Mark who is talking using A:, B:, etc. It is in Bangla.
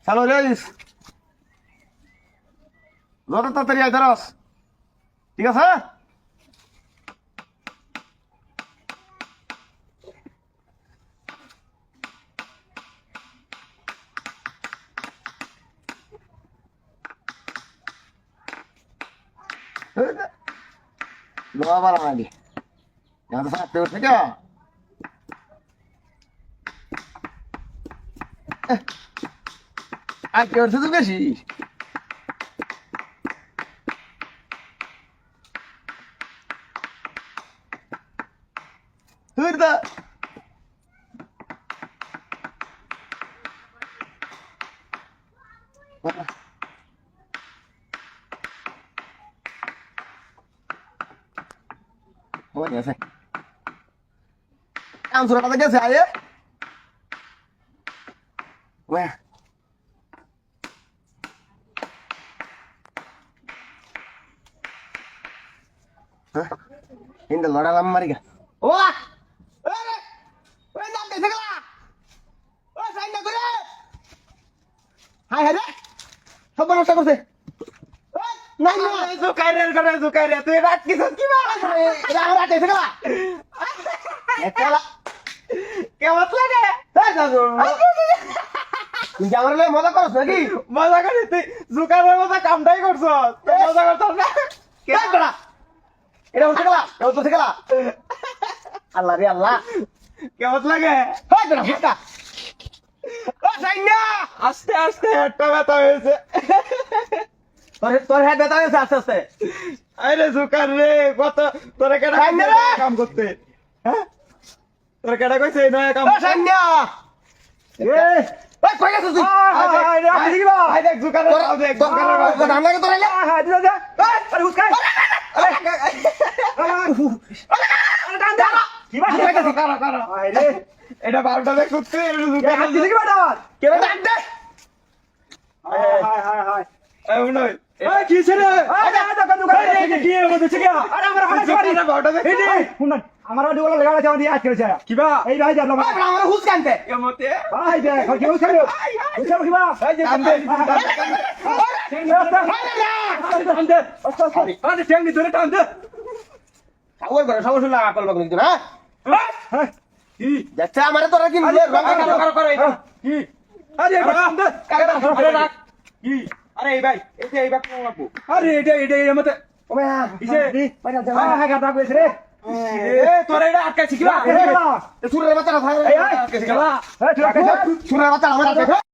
A: চালো রেস যত তাড়াতাড়ি আয় ধরস ঠিক আছে লোয়া বাড়া লাগে यहाँ तो साथ उठ क्या आज क्या उठे तू कैसी फिर दा हो नहीं ऐसे काम सुना पता कैसे आए वह இந்த லொடலாம் மாரிங்க ஓ அरे ओए नाम कैसे गला ओ साइन ना करे हाय हाय रे सब बनवता करते नाही ना जो काय रे तू रात की सकी मार रे रात कैसे गला একালা কেমন লাগে তাই দাদু তুই আমারে মজা করছ নাকি মজা করি তুই জুকারের মতো কামটাই করছ মজা করছ না কে করা এটা উঠে গেলা উঠে গেলা আল্লাহ রে আল্লাহ কেমন লাগে হয় তোরা ফুটা ও সাইনা আস্তে আস্তে হাতটা ব্যথা হয়েছে তোর হাত ব্যথা হয়েছে আস্তে আস্তে আরে জুকার রে কত তোরে কেডা কাম করতে হ্যাঁ তোর কেডা কইছে নয়া কাম ও সাইনা এ ওই কই গেছিস তুই আয় রে আপনি কি বা আয় দেখ জুকার দেখ জুকার নাম লাগে তোরে হ্যাঁ দিদা যা আরে উস্কাই এটা বারোটা দেখ করতে আমার কিবা এই রাই যাবো আমার হুস কানতে এমতে আই দেখ কি হুস কানো হুস কানো কিবা এই যে কানতে টানতে আরে টেংনি ধরে টানতে ওই করে সমস্যা না আকল বাগল দিন হ্যাঁ কি যাচ্ছে আমারে তোরা কি রং কালো করে কি আরে টানতে আরে রাখ কি আরে এই ভাই এই ভাই কোন লাগবো আরে এটা এমতে ওমে ইসে পাইনা যা হ্যাঁ গাটা কইছ রে এ তোরা এটা আটকাইছিস কিবা এ সুরের বাচ্চাটা ভাই আটকাইছিস কিবা এ সুরের বাচ্চা আমার আটকাইছিস